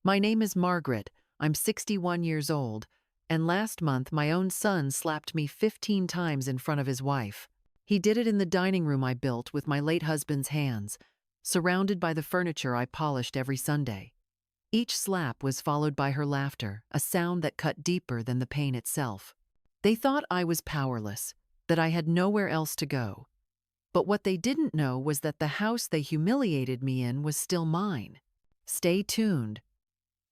My name is Margaret. I'm 61 years old, and last month my own son slapped me 15 times in front of his wife. He did it in the dining room I built with my late husband's hands, surrounded by the furniture I polished every Sunday. Each slap was followed by her laughter, a sound that cut deeper than the pain itself. They thought I was powerless, that I had nowhere else to go. But what they didn't know was that the house they humiliated me in was still mine. Stay tuned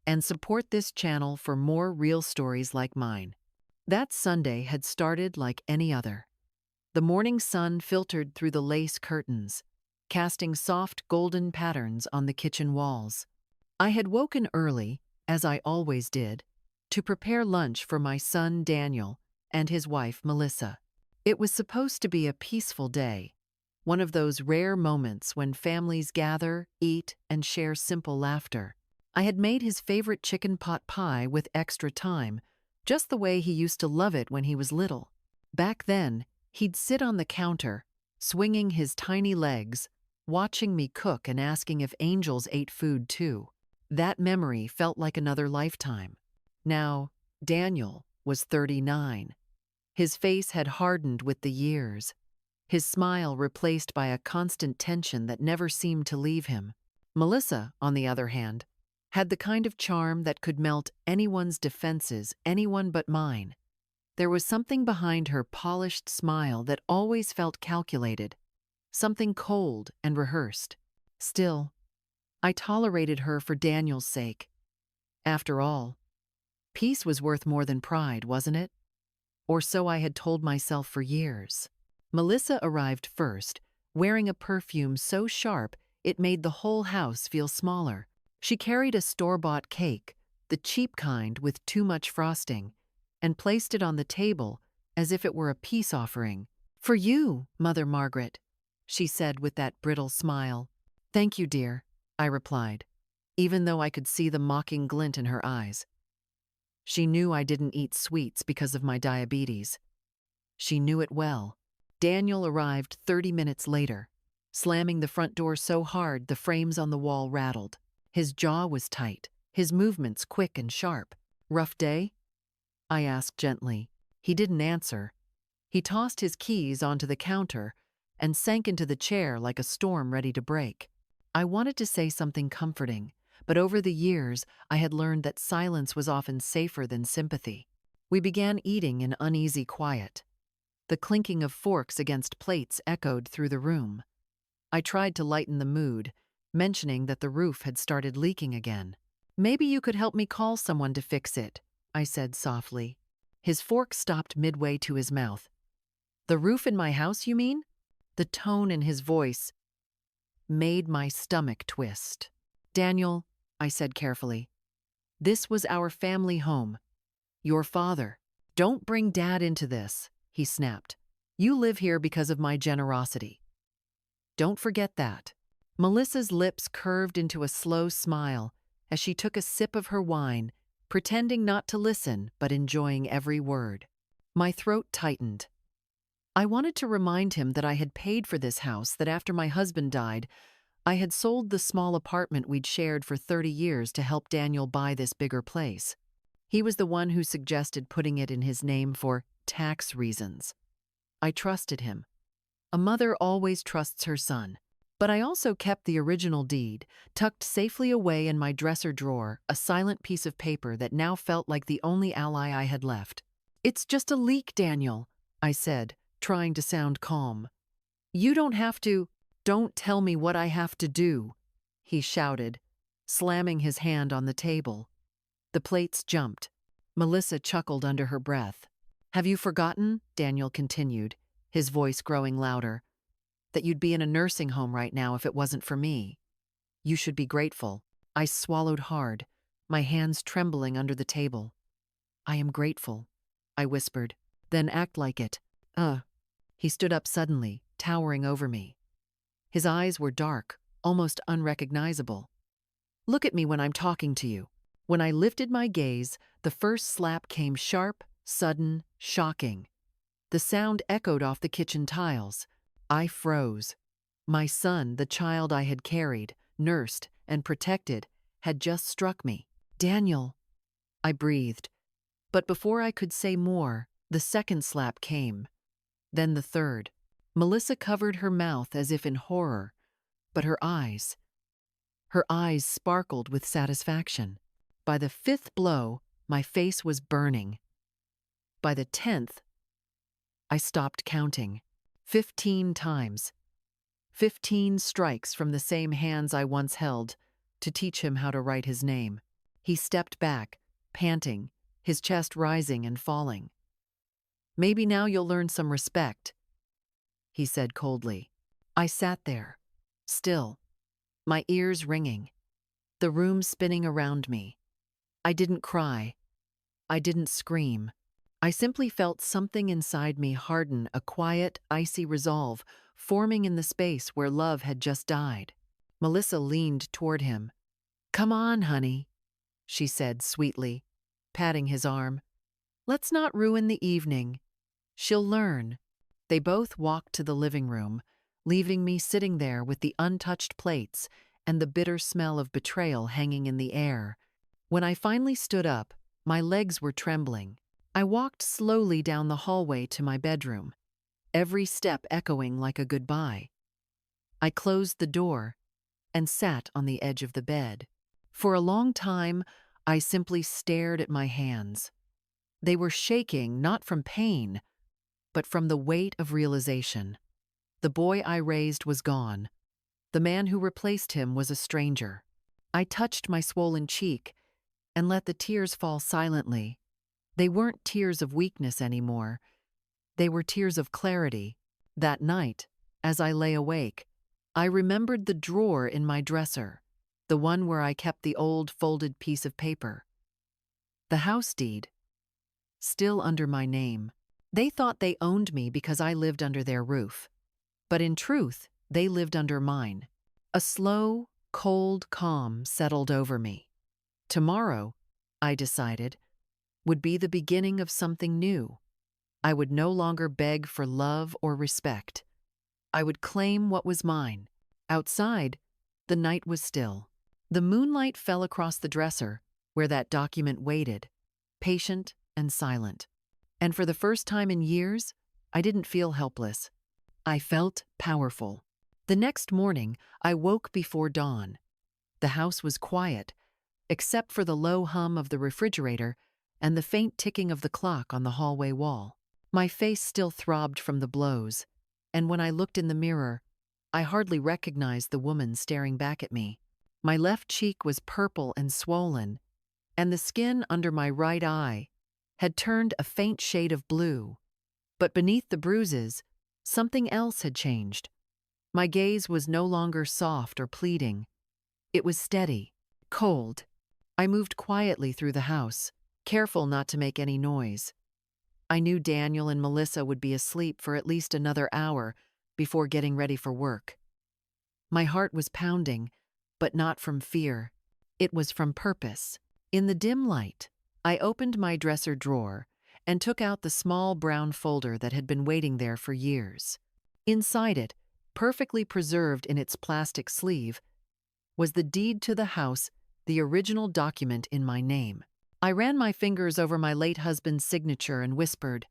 and support this channel for more real stories like mine. That Sunday had started like any other. The morning sun filtered through the lace curtains, casting soft golden patterns on the kitchen walls. I had woken early, as I always did, to prepare lunch for my son Daniel and his wife Melissa. It was supposed to be a peaceful day, one of those rare moments when families gather, eat, and share simple laughter. I had made his favorite chicken pot pie with extra thyme, just the way he used to love it when he was little. Back then, he'd sit on the counter, swinging his tiny legs, watching me cook and asking if angels ate food too. That memory felt like another lifetime. Now, Daniel was 39. His face had hardened with the years, his smile replaced by a constant tension that never seemed to leave him. Melissa, on the other hand, had the kind of charm that could melt anyone's defenses, anyone but mine. There was something behind her polished smile that always felt calculated, something cold and rehearsed. Still, I tolerated her for Daniel's sake. After all, peace was worth more than pride, wasn't it? Or so I had told myself for years. Melissa arrived first, wearing a perfume so sharp it made the whole house feel smaller. She carried a store-bought cake, the cheap kind with too much frosting, and placed it on the table as if it were a peace offering. "For you, Mother Margaret," she said with that brittle smile. "Thank you, dear," I replied, even though I could see the mocking glint in her eyes. She knew I didn't eat sweets because of my diabetes. She knew it well. Daniel arrived 30 minutes later, slamming the front door so hard the frames on the wall rattled. His jaw was tight, his movements quick and sharp. "Rough day?" I asked gently. He didn't answer. He tossed his keys onto the counter and sank into the chair like a storm ready to break. I wanted to say something comforting, but over the years I had learned that silence was often safer than sympathy. We began eating in uneasy quiet. The clinking of forks against plates echoed through the room. I tried to lighten the mood, mentioning that the roof had started leaking again. "Maybe you could help me call someone to fix it," I said softly. His fork stopped midway to his mouth. "The roof in my house, you mean?" The tone in his voice made my stomach twist. "Daniel," I said carefully, "this was our family home. Your father. Don't bring Dad into this," he snapped. "You live here because of my generosity. Don't forget that." Melissa's lips curved into a slow smile as she took a sip of her wine, pretending not to listen but enjoying every word. My throat tightened. I wanted to remind him that I had paid for this house, that after my husband died, I had sold the small apartment we'd shared for 30 years to help Daniel buy this bigger place. He was the one who suggested putting it in his name for tax reasons. I trusted him. A mother always trusts her son. But I also kept the original deed, tucked safely away in my dresser drawer, a silent piece of paper that now felt like the only ally I had left. "It's just a leak, Daniel," I said, trying to sound calm. "You don't have to—" "Don't tell me what I have to do," he shouted, slamming his hand on the table. The plates jumped. Melissa chuckled under her breath. "Have you forgotten," Daniel continued, his voice growing louder, "that you'd be in a nursing home right now if it wasn't for me? You should be grateful." I swallowed hard, my hands trembling under the table. "I am grateful," I whispered. "Then act like it." He stood up suddenly, towering over me. His eyes were dark, almost unrecognizable. "Look at me when I'm talking to you." When I lifted my gaze, the first slap came sharp, sudden, shocking. The sound echoed off the kitchen tiles. I froze. My son, the child I had carried, nursed, and protected, had just struck me. Daniel, I breathed. But before I could say more, the second slap came. Then the third. Melissa covered her mouth as if in horror, but her eyes sparkled with satisfaction. By the fifth blow, my face was burning. By the 10th, I stopped counting. 15 times. 15 strikes from the same hands I once held to teach him how to write his name. He stepped back, panting, his chest rising and falling. "Maybe now you'll learn some respect," he said coldly. I sat there, still, my ears ringing, the room spinning around me. I didn't cry. I didn't scream. I simply felt something inside me harden, a quiet, icy resolve forming in the space where love had just died. Melissa leaned toward him. "Come on, honey," she said sweetly, patting his arm. "Let's not ruin the evening. She'll learn." They both walked to the living room, leaving me sitting there with the untouched plates and the bitter smell of betrayal hanging in the air. When I finally stood up, my legs were trembling. I walked slowly down the hallway to my bedroom, every step echoing like a goodbye. I closed the door and sat on the edge of the bed. For a long time, I simply stared at my hands. They were shaking not from pain, but from the weight of realization. The boy I raised was gone. The man who replaced him was a stranger. I touched my swollen cheek and let the tears fall silently. They weren't tears of weakness anymore. They were tears of clarity. That night, as I lay awake, I remembered the drawer in my dresser, the one where I kept the old folded piece of paper. The house deed, still under my name. They thought they owned me because I lived under their roof. But in truth, they lived under mine. A slow, cold calm settled over me. Tomorrow, I decided, would be the beginning of something new. I would no longer beg for love or respect. I would claim what was mine. Outside, the night was still. The moonlight fell across the dresser, where that document waited, patient and silent. And for the first time in years, I didn't feel helpless. I felt powerful. The next morning, I woke before dawn. The house was quiet, except for the low hum of the refrigerator and the faint ticking of the clock on the hallway wall. My face still throbbed from the blows, and when I looked in the mirror, I hardly recognized the woman staring back at me. My left cheek was purple and swollen, and the skin under my right eye had turned a faint shade of blue. But beneath the bruises, something else had changed. My gaze was no longer soft or pleading. It was steady, cold. I moved quietly through the house, careful not to make any noise. I knew Daniel and Melissa would be asleep for at least another hour before getting ready for work. My heart was pounding, but not from fear. It was from purpose. In the dim light, I opened my dresser drawer and took out the small brown folder that had been waiting there for years. Inside it, perfectly preserved in its plastic sleeve, was the deed to the house, the original document in my name. I ran my fingers over my late husband's signature and whispered,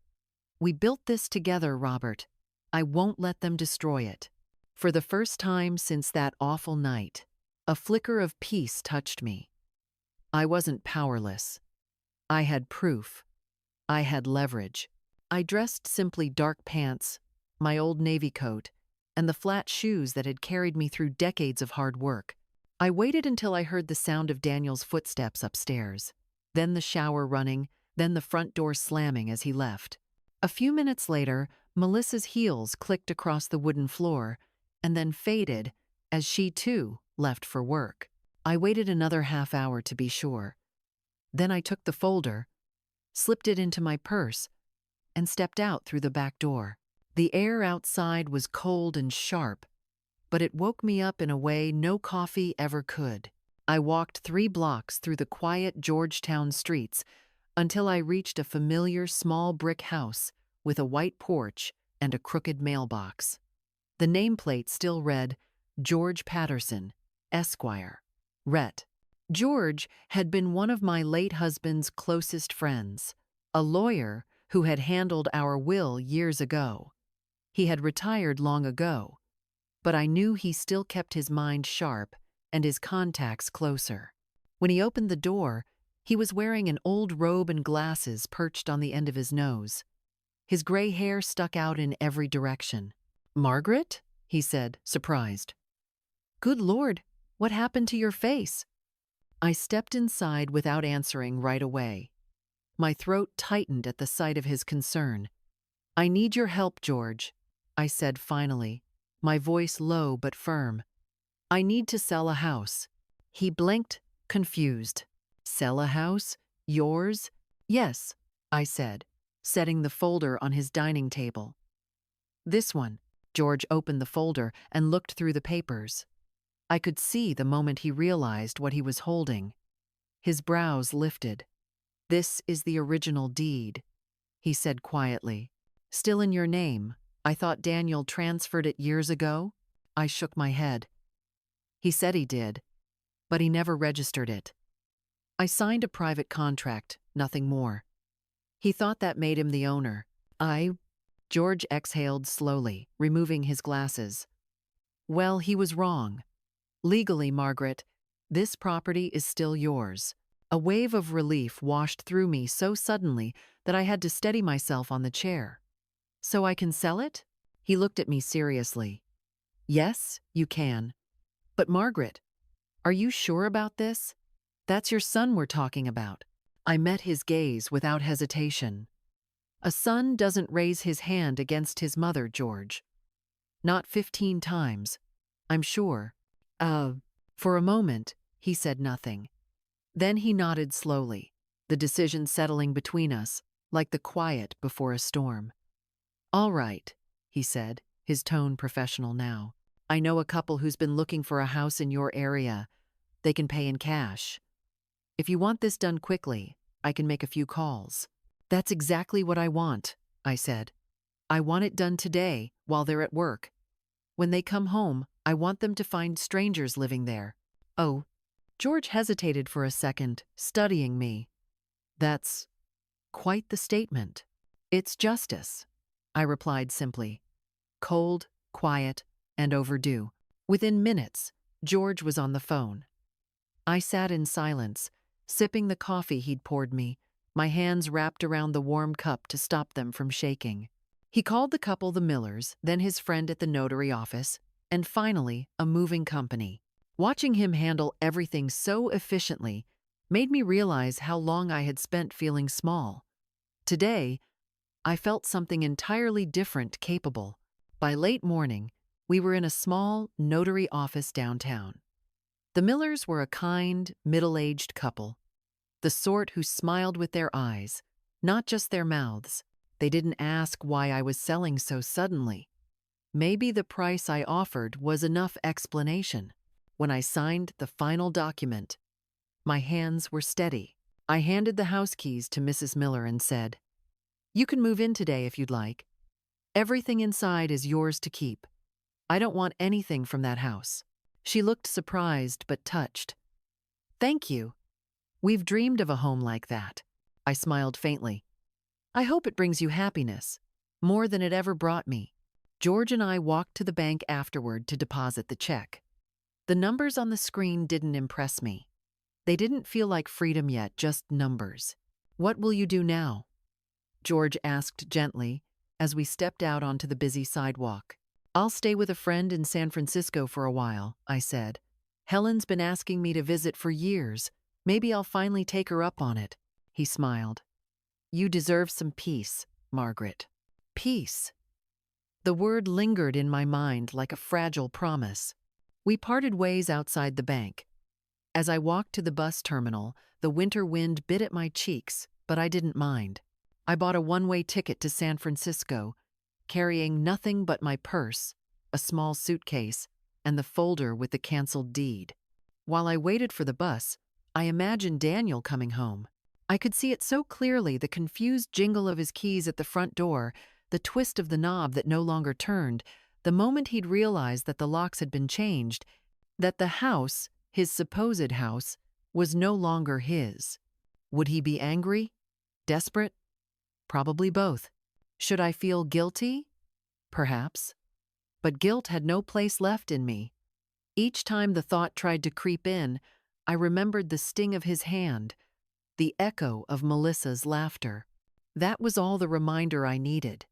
"We built this together, Robert. I won't let them destroy it." For the first time since that awful night, a flicker of peace touched me. I wasn't powerless. I had proof. I had leverage. I dressed simply dark pants, my old navy coat, and the flat shoes that had carried me through decades of hard work. I waited until I heard the sound of Daniel's footsteps upstairs, then the shower running, then the front door slamming as he left. A few minutes later, Melissa's heels clicked across the wooden floor and then faded as she too left for work. I waited another half hour to be sure. Then I took the folder, slipped it into my purse, and stepped out through the back door. The air outside was cold and sharp, but it woke me up in a way no coffee ever could. I walked 3 blocks through the quiet Georgetown streets until I reached a familiar small brick house with a white porch and a crooked mailbox. The nameplate still read, "George Patterson, Esquire, Ret." George had been one of my late husband's closest friends, a lawyer who had handled our will years ago. He had retired long ago, but I knew he still kept his mind sharp and his contacts closer. When he opened the door, he was wearing an old robe and glasses perched on the end of his nose. His gray hair stuck out in every direction. "Margaret?" he said, surprised. "Good Lord, what happened to your face?" I stepped inside without answering right away. My throat tightened at the sight of his concern. "I need your help, George," I said finally, my voice low but firm. "I need to sell a house." He blinked, confused. "Sell a house? Yours?" "Yes," I said, setting the folder on his dining table. "This one." George opened the folder and looked through the papers. I could see the moment he realized what he was holding. His brows lifted. "This is the original deed," he said quietly. "Still in your name. I thought Daniel transferred it years ago?" I shook my head. "He said he did, but he never registered it. I signed a private contract, nothing more. He thought that made him the owner. George exhaled slowly, removing his glasses. "Well, he was wrong. Legally, Margaret, this property is still yours." A wave of relief washed through me so suddenly that I had to steady myself on the chair. "So I can sell it?" He looked at me seriously. "Yes, you can. But Margaret, are you sure about this? That's your son we're talking about." I met his gaze without hesitation. "A son doesn't raise his hand against his mother, George. Not 15 times, I'm sure." For a moment, he said nothing. Then he nodded slowly, the decision settling between us, like the quiet before a storm. "All right," he said, his tone professional now. "I know a couple who's been looking for a house in your area. They can pay in cash. If you want this done quickly, I can make a few calls." "That's exactly what I want," I said. "I want it done today, while they're at work. When they come home, I want them to find strangers living there." "Oh." George hesitated for a second, studying me. "That's quite the statement." "It's justice," I replied simply. Cold, quiet, and overdue. Within minutes, George was on the phone. I sat in silence, sipping the coffee he'd poured me, my hands wrapped around the warm cup to stop them from shaking. He called the couple the Millers, then his friend at the notary office, and finally, a moving company. Watching him handle everything so efficiently made me realize how long I had spent feeling small. Today, I felt something entirely different capable. By late morning, we were in a small notary office downtown. The Millers were a kind, middle-aged couple, the sort who smiled with their eyes, not just their mouths. They didn't ask why I was selling so suddenly. Maybe the price I offered was enough explanation. When I signed the final document, my hands were steady. I handed the house keys to Mrs. Miller and said, "You can move in today if you'd like. Everything inside is yours to keep. I don't want anything from that house." She looked surprised but touched. "Thank you. We've dreamed of a home like that." I smiled faintly. "I hope it brings you happiness, more than it ever brought me." George and I walked to the bank afterward to deposit the check. The numbers on the screen didn't impress me. They didn't feel like freedom yet, just numbers. "What will you do now?" George asked gently as we stepped out onto the busy sidewalk. "I'll stay with a friend in San Francisco for a while," I said. "Helen's been asking me to visit for years. Maybe I'll finally take her up on it." He smiled. "You deserve some peace, Margaret." Peace. The word lingered in my mind like a fragile promise. We parted ways outside the bank. As I walked to the bus terminal, the winter wind bit at my cheeks, but I didn't mind. I bought a one-way ticket to San Francisco, carrying nothing but my purse, a small suitcase, and the folder with the canceled deed. While I waited for the bus, I imagined Daniel coming home. I could see it so clearly, the confused jingle of his keys at the front door, the twist of the knob that no longer turned, the moment he'd realized that the locks had been changed, that the house, his supposed house, was no longer his. Would he be angry? Desperate? Probably both. Should I feel guilty? Perhaps. But guilt had no place left in me. Each time the thought tried to creep in, I remembered the sting of his hand, the echo of Melissa's laughter. That was all the reminder I needed.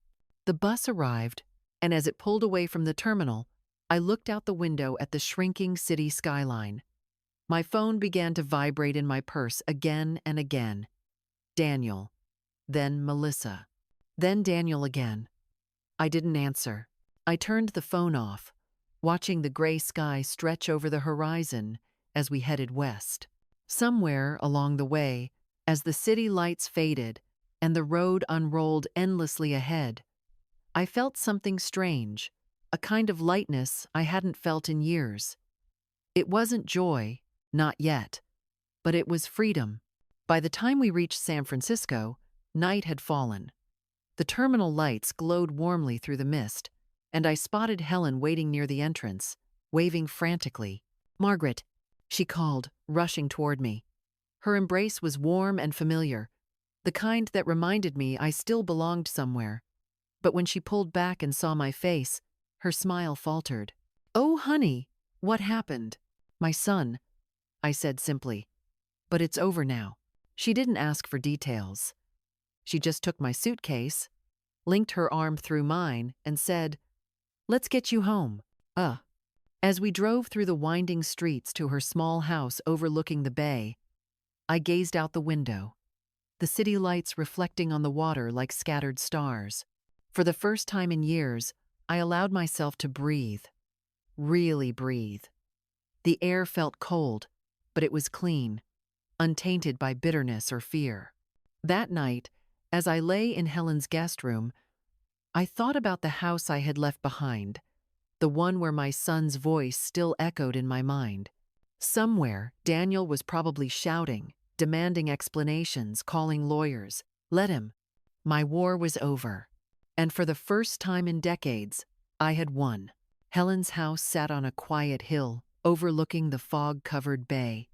The bus arrived, and as it pulled away from the terminal, I looked out the window at the shrinking city skyline. My phone began to vibrate in my purse again and again. Daniel, then Melissa, then Daniel again. I didn't answer. I turned the phone off, watching the gray sky stretch over the horizon as we headed west. Somewhere along the way, as the city lights faded and the road unrolled endlessly ahead, I felt something strange, a kind of lightness I hadn't felt in years. It wasn't joy, not yet, but it was freedom. By the time we reached San Francisco, night had fallen. The terminal lights glowed warmly through the mist, and I spotted Helen waiting near the entrance, waving frantically. "Margaret," she called, rushing toward me. Her embrace was warm and familiar, the kind that reminded me I still belonged somewhere. But when she pulled back and saw my face, her smile faltered. "Oh, honey, what happened?" "My son," I said simply. "But it's over now." She didn't ask for details. She just took my suitcase, linked her arm through mine, and said, "Let's get you home." As we drove through the winding streets to her small house overlooking the bay, I gazed out the window, the city lights reflecting on the water like scattered stars. For the first time in years, I allowed myself to breathe, really breathe. The air felt cold, but it was clean, untainted by bitterness or fear. That night, as I lay in Helen's guest room, I thought about the house I had left behind, the one where my son's voice still echoed in my mind. Somewhere, Daniel was probably shouting, demanding explanations, calling lawyers. Let him. My war was over. And for the first time in decades, I had won. Helen's house sat on a quiet hill, overlooking the fog-covered bay.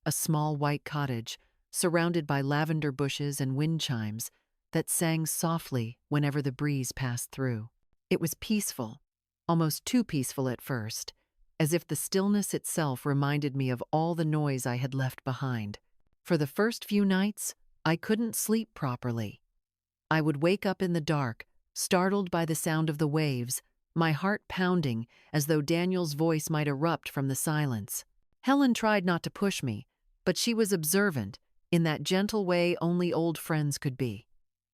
A small white cottage, surrounded by lavender bushes and wind chimes that sang softly whenever the breeze passed through. It was peaceful, almost too peaceful at first, as if the stillness itself reminded me of all the noise I had left behind. For the first few nights, I couldn't sleep properly. I would wake up in the dark, startled by the sound of the waves, my heart pounding as though Daniel's voice might erupt from the silence. Helen tried not to push me, but she was observant, in that gentle way only old friends could be.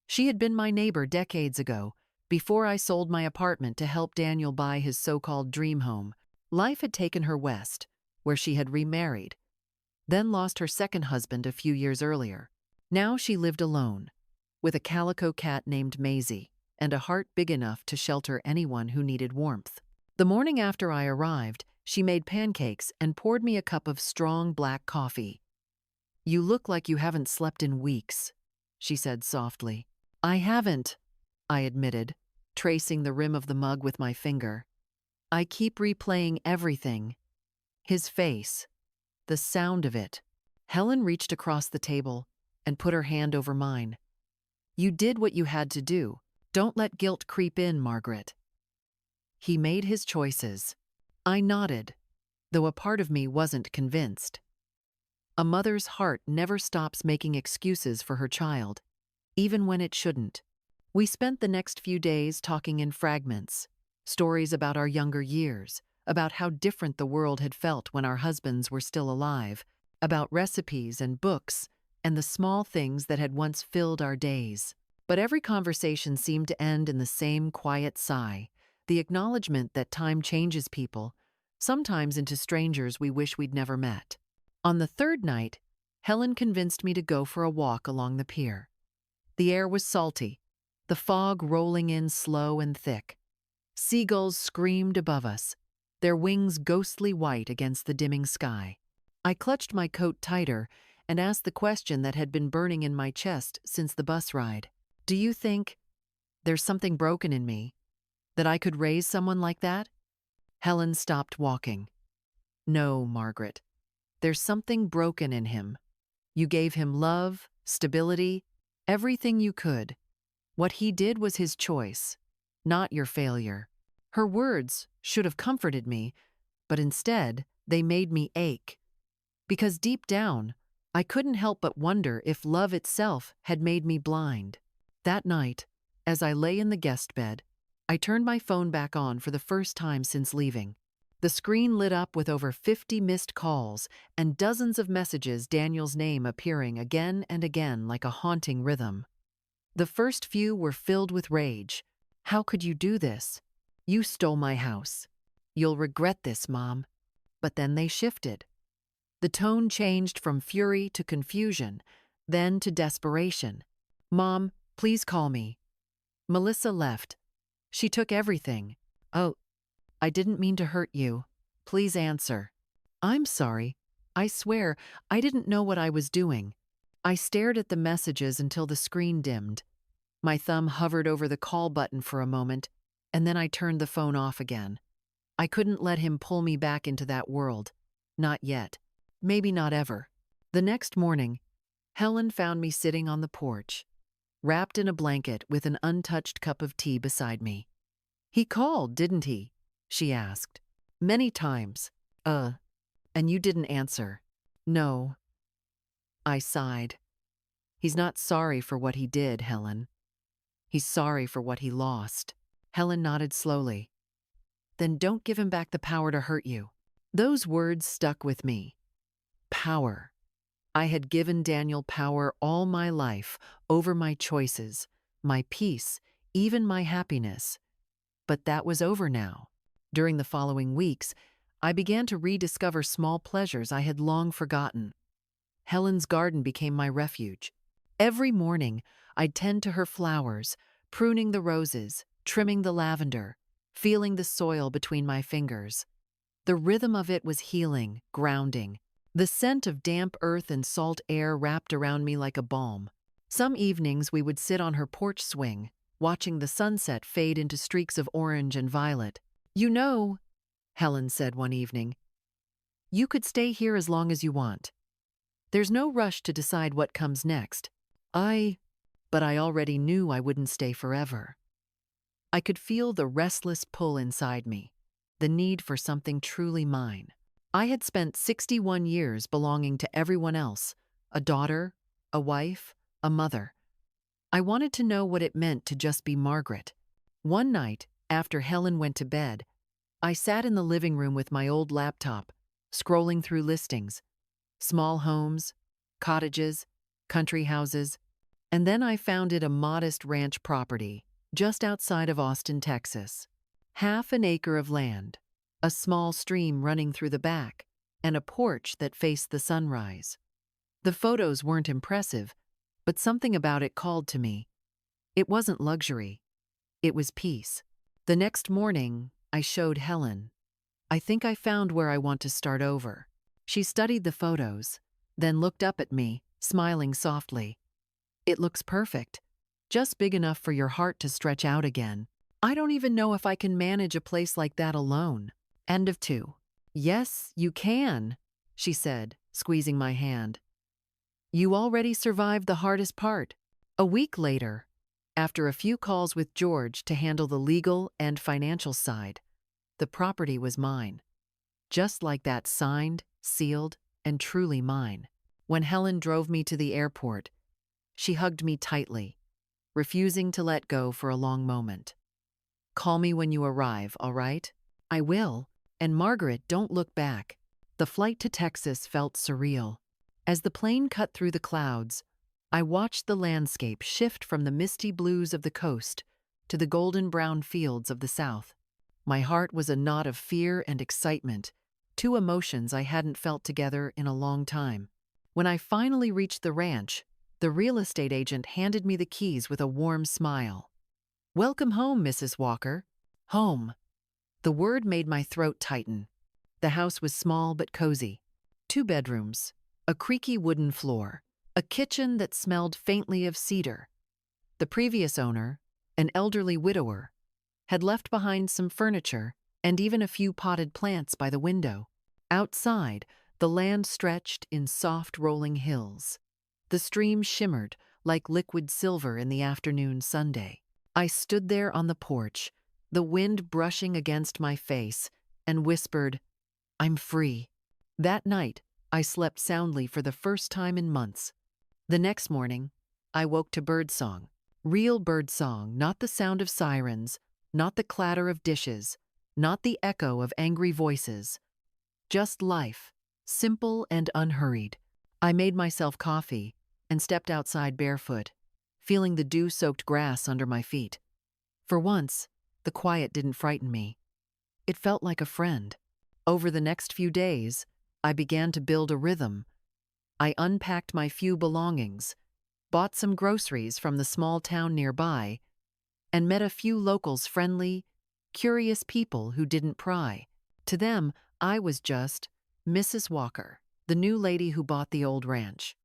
She had been my neighbor decades ago, before I sold my apartment to help Daniel buy his so-called dream home. Life had taken her west, where she had remarried, then lost her second husband a few years earlier. Now she lived alone, with a calico cat named Maisie, and a heart big enough to shelter anyone who needed warmth. The morning after I arrived, she made pancakes and poured me a cup of strong black coffee. "You look like you haven't slept in weeks," she said softly. "I haven't," I admitted, tracing the rim of the mug with my finger. "I keep replaying everything. His face, the sound of it." Helen reached across the table and put her hand over mine. "You did what you had to do. Don't let guilt creep in, Margaret." He made his choices. I nodded, though a part of me wasn't convinced. A mother's heart never stops making excuses for her child, even when it shouldn't. We spent the next few days talking in fragments, stories about our younger years, about how different the world had felt when our husbands were still alive, about recipes and books, and the small things that had once filled our days. But every conversation seemed to end in the same quiet sigh, the acknowledgement that time changes people, sometimes into strangers we wish we'd never met. On the third night, Helen convinced me to go for a walk along the pier. The air was salty, the fog rolling in slow and thick. Seagulls screamed above us, their wings ghostly white against the dimming sky. I clutched my coat tighter and asked the question that had been burning in my chest since the bus ride. "Do you think there's something broken in me, that I could raise someone like that?" Helen stopped walking. "No, Margaret. There's something broken in him. You gave him love, stability, everything you could. What he did was his choice, not your failure. Her words should have comforted me, but instead, they made me ache. Because deep down, I couldn't help but wonder if love itself had made me blind. That night, as I lay in the guest bed, I turned my phone back on for the first time since leaving. The screen lit up with over 50 missed calls and dozens of messages, Daniel's name appearing again and again like a haunting rhythm. The first few were filled with rage. How could you do this? You stole my house. You'll regret this, Mom. But then they shifted. The tone changed from fury to confusion, then to desperation. Mom, please call me. Melissa left. She took everything. Oh, I didn't mean to hurt you. Please answer. I'm sorry. I swear, I didn't know what I was doing. I stared at the messages until the screen dimmed. My thumb hovered over the call button for a moment, and then I turned the phone off again. I couldn't let him pull me back into that world. Not yet. Maybe not ever. The next morning, Helen found me sitting on the porch, wrapped in a blanket with an untouched cup of tea beside me. He called, didn't he? She asked. Many times. And you didn't answer. No. I sighed. He's not sorry for what he did, Helen. He's sorry for what he lost. Helen nodded slowly. Then don't give him back the power to hurt you. Those words stuck with me. Power. I had given Daniel power all my life over my choices, my peace, even my happiness. But that was over now. During the following weeks, I began to rediscover small pleasures I had long forgotten. Helen's garden became my refuge. Every morning, I'd tend to her flowers, pruning the roses, trimming the lavender, feeling the soil between my fingers. The rhythm of it was healing, grounding. The scent of damp earth and salt air wrapped around me like a balm. Some evenings we would sit on her porch swing, watching the sunset fade into streaks of orange and violet. You know, Helen said one evening, you could stay here as long as you want. There's no rush to decide what comes next. But I already knew I wouldn't stay forever. I could feel the restless pull inside me, the need for something truly mine. I had spent 61 years belonging to everyone else, a daughter, a wife, a mother. I wanted to know what it meant to just be Margaret. One night, after Helen went to bed, I sat in the living room with my old laptop, scrolling through listings, small homes, cottages, country houses, and then I founded a modest ranch property just outside of Austin, Texas. Half an acre of land, a small stream running through the back, and a porch that faced the sunrise. The photos weren't impressive, but something about it called to me. It wasn't luxury. It was peace. The next morning, I showed Helen. I think I found where I want to start over. She studied the photos, then looked up at me, smiling softly. It looks perfect, just big enough for your heart to stretch out again. I don't even know if I can manage a place like that alone. End of 2. Yes, you can, she said, squeezing my hand. You already survived the hardest part. A week later, after a few calls with George to handle the legal and financial side, the property was mine. Just like that, signed, sealed, and truly mine. When Helen drove me to the airport, she hugged me tightly, refusing to let go for a long moment. Call me when you arrive, all right? I will. And Margaret, don't look back. The flight to Texas felt surreal. As the plane cut through the clouds, I watched the landscape shift from the misty blues of the coast to the golden brown fields of the south. My heart was a knot of fear and excitement, two emotions I hadn't felt together in a long time. When I finally reached the ranch, the real estate agent handed me the keys with a warm smile. Welcome home, Mrs. Walker. Home. The word made my throat tighten. The house was small but cozy. 2 bedrooms, a creaky wooden floor, a kitchen that smelled faintly of cedar. The previous owner, an elderly widower, had left behind some furniture and even a few potted plants by the window. Outside, The land stretched in soft rolling hills. The stream shimmered like liquid silver in the afternoon Sunday. I stood there on the porch, the wind brushing against my face, and whispered, "I'm free." That night, I slept soundly for the first time in months. The next morning, I woke to birdsong. Real birdsong, not the sound of sirens, not the clatter of dishes, not the echo of angry voices. Just life, simple and unhurried. I made myself coffee and stepped outside barefoot, feeling the dew-soaked grass under my feet. For once, the quiet didn't frighten me. It felt like a friend. Over the next few days, I began to build a rhythm. I unpacked my few belongings, bought some groceries from the small town nearby, and met a few locals, friendly, curious people who didn't pry. To them, I was just Mrs. Walker, the new lady who bought the old ranch.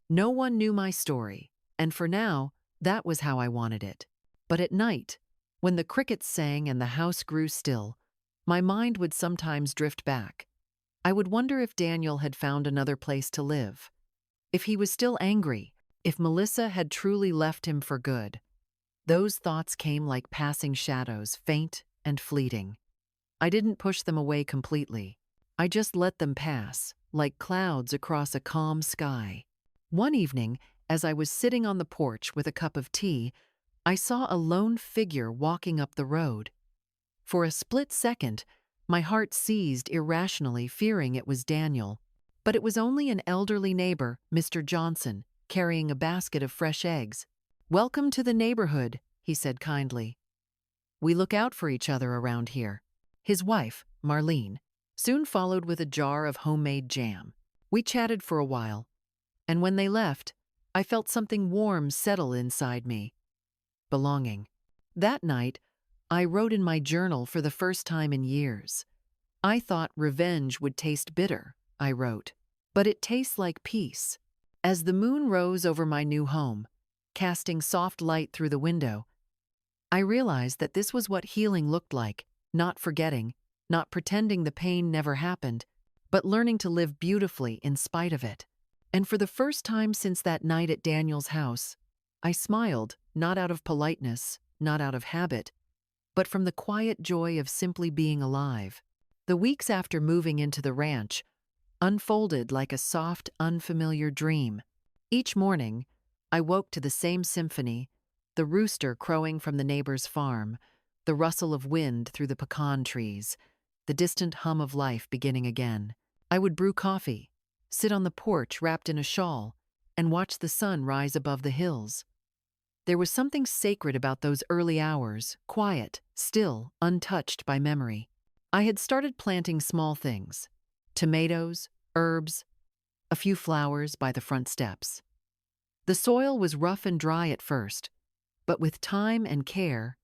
No one knew my story, and for now, that was how I wanted it. But at night, when the crickets sang and the house grew still, my mind would sometimes drift back. I would wonder if Daniel had found another place to live, if he was still angry, if Melissa had truly left him for good. Those thoughts came like passing shadows, faint and fleeting. I didn't push them away completely. I just let them pass, like clouds across a calm sky. One evening, as I was sitting on the porch with a cup of tea, I saw a lone figure walking up the road. For a split second, my heart seized irrationally, fearing it was Daniel. But it was only an elderly neighbor, Mr. Johnson, carrying a basket of fresh eggs. "Welcome to the neighborhood," he said kindly. "We look out for each other around here." His wife, Marlene, soon followed with a jar of homemade jam. We chatted for a while, and when they left, I felt something warm settle inside me. Belonging. That night, I wrote in my journal for the first time in years. "I thought revenge would taste bitter," I wrote, "but it tastes like peace." As the moon rose over my new home, casting soft light through the window, I realized that this was what healing looked like, not forgetting, not pretending the pain never happened, but learning to live beautifully in spite of it. And for the first time since that night at Daniel's house, I smiled, not out of politeness, not out of habit, but from the quiet joy of simply being alive. The weeks after moving into the ranch unfolded like a soft, unfamiliar dream. Each morning, I woke to the same symphony, the rooster crowing from the neighbor's farm, the rustle of wind through the pecan trees, the distant hum of life beginning again. I would brew coffee, sit on the porch wrapped in a shawl, and watch the sun rise above the hills. There was something sacred about those early hours, quiet, still, untouched by memory. I had started planting small things, tomatoes, herbs, a few flowers by the front steps. The soil was rough and dry at first, but with time and care,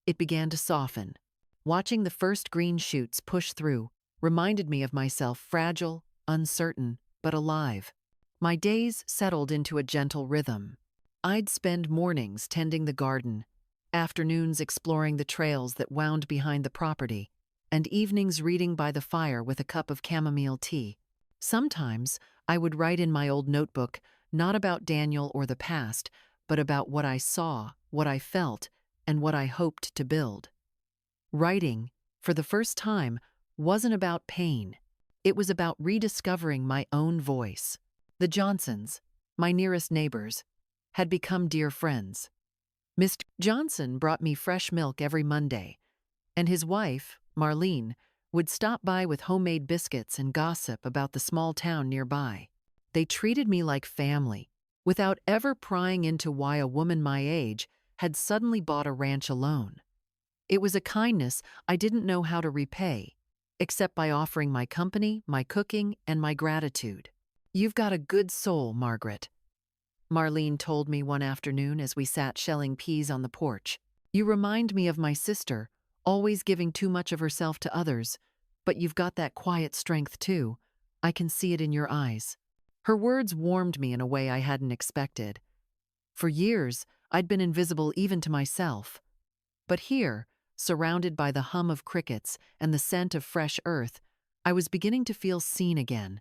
it began to soften. Watching the first green shoots push through reminded me of myself, fragile, uncertain, but alive. My days settled into a gentle rhythm. I'd spend mornings tending the garden, afternoons exploring the trails that wound behind the property, and evenings reading by the fire with a cup of chamomile tea. Sometimes I would write in my old notebook, not about Daniel or the past, but about what I saw, what I felt, and what I hoped to build. Writing, for the first time, wasn't about pain. It was about rediscovering my own voice. The Johnsons, my nearest neighbors, had become dear friends. Mr. Johnson brought me fresh milk every Monday, and his wife, Marlene, would stop by with homemade biscuits and gossip about the small town nearby. They treated me like family, without ever prying into why a woman my age had suddenly bought a ranch alone. It was a kindness I didn't know how to repay, except by offering my company, my cooking, and my gratitude. "You've got a good soul, Margaret," Marlene told me one afternoon as we sat shelling peas on the porch. "You remind me of my sister, always giving too much of herself to others, but you've got that quiet strength too. I can see it in your eyes." Her words warmed me in a way I hadn't expected. For years, I'd been invisible even to myself. But here, surrounded by the hum of crickets and the scent of fresh earth, I was beginning to feel seen again.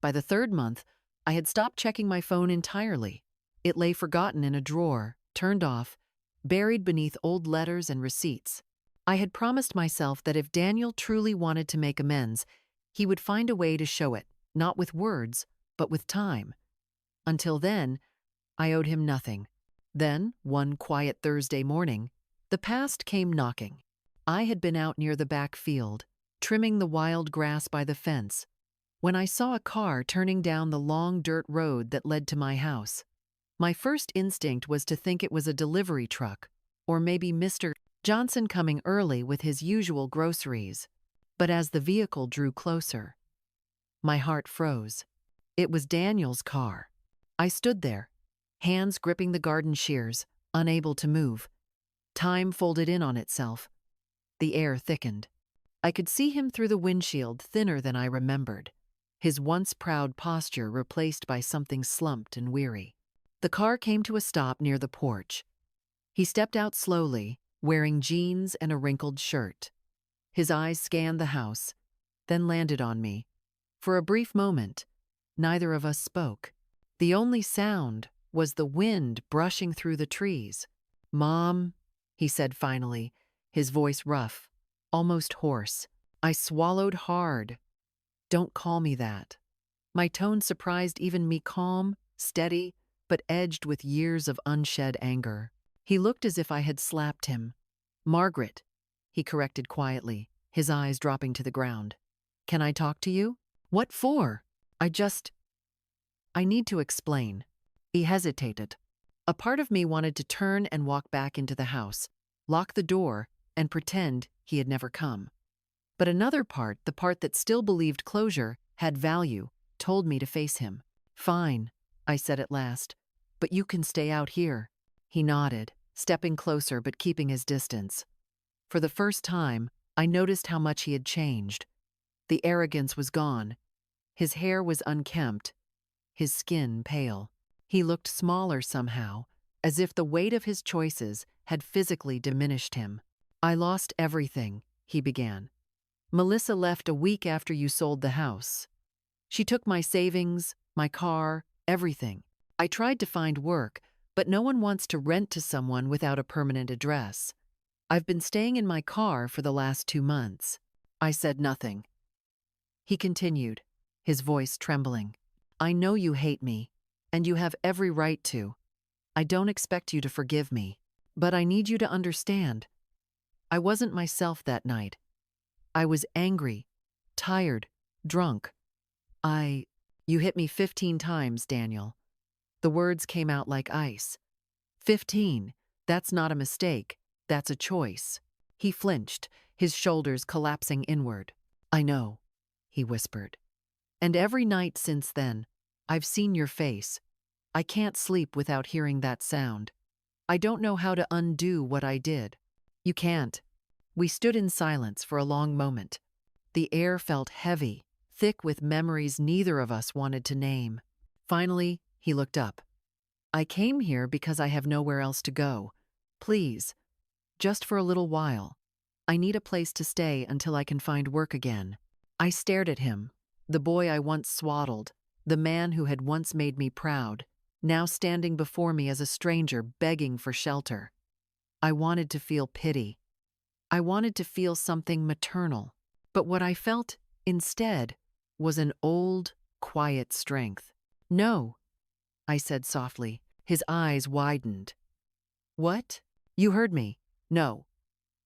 By the third month, I had stopped checking my phone entirely. It lay forgotten in a drawer, turned off, buried beneath old letters and receipts. I had promised myself that if Daniel truly wanted to make amends, he would find a way to show it, not with words, but with time. Until then, I owed him nothing. Then, one quiet Thursday morning, the past came knocking. I had been out near the back field, trimming the wild grass by the fence, when I saw a car turning down the long dirt road that led to my house. My first instinct was to think it was a delivery truck, or maybe Mr. Johnson coming early with his usual groceries. But as the vehicle drew closer, my heart froze. It was Daniel's car. I stood there, hands gripping the garden shears, unable to move. Time folded in on itself. The air thickened. I could see him through the windshield, thinner than I remembered, his once proud posture replaced by something slumped and weary. The car came to a stop near the porch. He stepped out slowly, wearing jeans and a wrinkled shirt. His eyes scanned the house, then landed on me. For a brief moment, neither of us spoke. The only sound was the wind brushing through the trees. "Mom," he said finally, his voice rough, almost hoarse. I swallowed hard. "Don't call me that." My tone surprised even me, calm, steady, but edged with years of unshed anger. He looked as if I had slapped him. "Margaret," he corrected quietly, his eyes dropping to the ground. "Can I talk to you?" "What for?" I need to explain." He hesitated. A part of me wanted to turn and walk back into the house, lock the door, and pretend he had never come. But another part, the part that still believed closure had value, told me to face him. "Fine," I said at last, "but you can stay out here." He nodded, stepping closer but keeping his distance. For the first time, I noticed how much he had changed. The arrogance was gone. His hair was unkempt, his skin pale. He looked smaller somehow, as if the weight of his choices had physically diminished him. "I lost everything," he began. "Melissa left a week after you sold the house. She took my savings, my car, everything. I tried to find work, but no one wants to rent to someone without a permanent address. I've been staying in my car for the last 2 months." I said nothing. He continued, his voice trembling. "I know you hate me, and you have every right to. I don't expect you to forgive me, but I need you to understand. I wasn't myself that night. I was angry, tired, drunk. You hit me 15 times, Daniel." The words came out like ice. 15, that's not a mistake, that's a choice. He flinched, his shoulders collapsing inward. "I know," he whispered. "And every night since then, I've seen your face. I can't sleep without hearing that sound. I don't know how to undo what I did." "You can't." We stood in silence for a long moment. The air felt heavy, thick with memories neither of us wanted to name. Finally, he looked up. "I came here because I have nowhere else to go. Please, just for a little while. I need a place to stay until I can find work again." I stared at him, the boy I once swaddled, the man who had once made me proud, now standing before me as a stranger begging for shelter. I wanted to feel pity. I wanted to feel something maternal. But what I felt, instead, was an old, quiet strength. "No," I said softly. His eyes widened. "What? You heard me. No.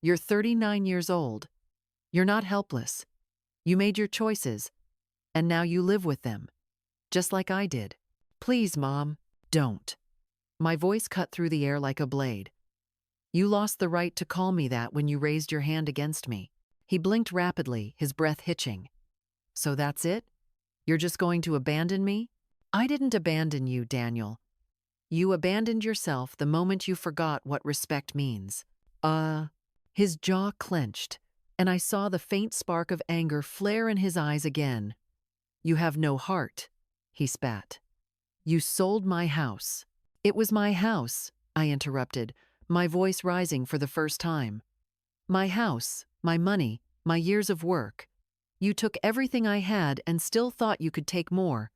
You're 39 years old. You're not helpless. You made your choices, and now you live with them, just like I did. Please, Mom, don't." My voice cut through the air like a blade. "You lost the right to call me that when you raised your hand against me." He blinked rapidly, his breath hitching. "So that's it? You're just going to abandon me?" "I didn't abandon you, Daniel. You abandoned yourself the moment you forgot what respect means." His jaw clenched, and I saw the faint spark of anger flare in his eyes again. "You have no heart," he spat. "You sold my house." "It was my house," I interrupted, my voice rising for the first time. "My house, my money, my years of work. You took everything I had and still thought you could take more,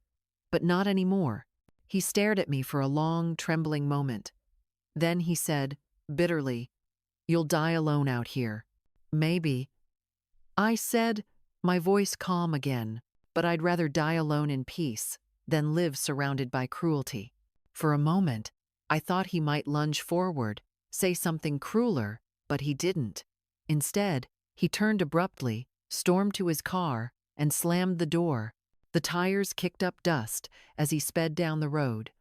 but not anymore." He stared at me for a long, trembling moment. Then he said, bitterly, "You'll die alone out here." "Maybe," I said, my voice calm again, "but I'd rather die alone in peace than live surrounded by cruelty." For a moment, I thought he might lunge forward, say something crueler, but he didn't. Instead, he turned abruptly, stormed to his car, and slammed the door. The tires kicked up dust as he sped down the road,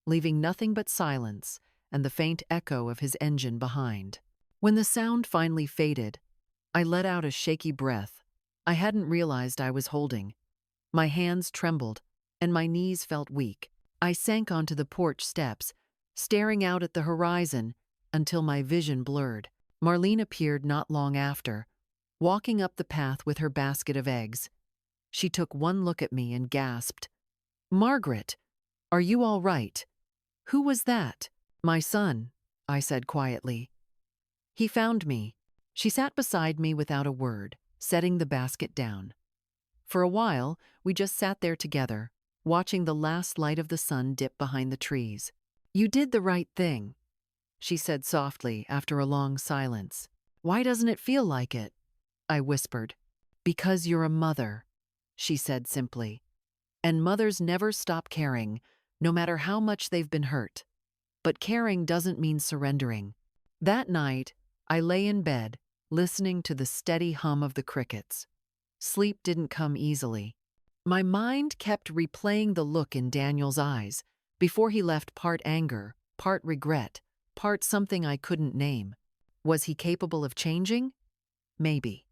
leaving nothing but silence and the faint echo of his engine behind. When the sound finally faded, I let out a shaky breath I hadn't realized I was holding. My hands trembled, and my knees felt weak. I sank onto the porch steps, staring out at the horizon until my vision blurred. Marlene appeared not long after, walking up the path with her basket of eggs. She took one look at me and gasped, "Margaret, are you all right? Who was that?" "My son," I said quietly. "He found me." She sat beside me without a word, setting the basket down. For a while, we just sat there together, watching the last light of the sun dip behind the trees. "You did the right thing," she said softly after a long silence. "Why doesn't it feel like it?" I whispered. "Because you're a mother," she said simply. "And mothers never stop caring, no matter how much they've been hurt. But caring doesn't mean surrendering." That night, I lay in bed, listening to the steady hum of the crickets. Sleep didn't come easily. My mind kept replaying the look in Daniel's eyes before he left, part anger, part regret, part something I couldn't name. Was he capable of changing? Maybe.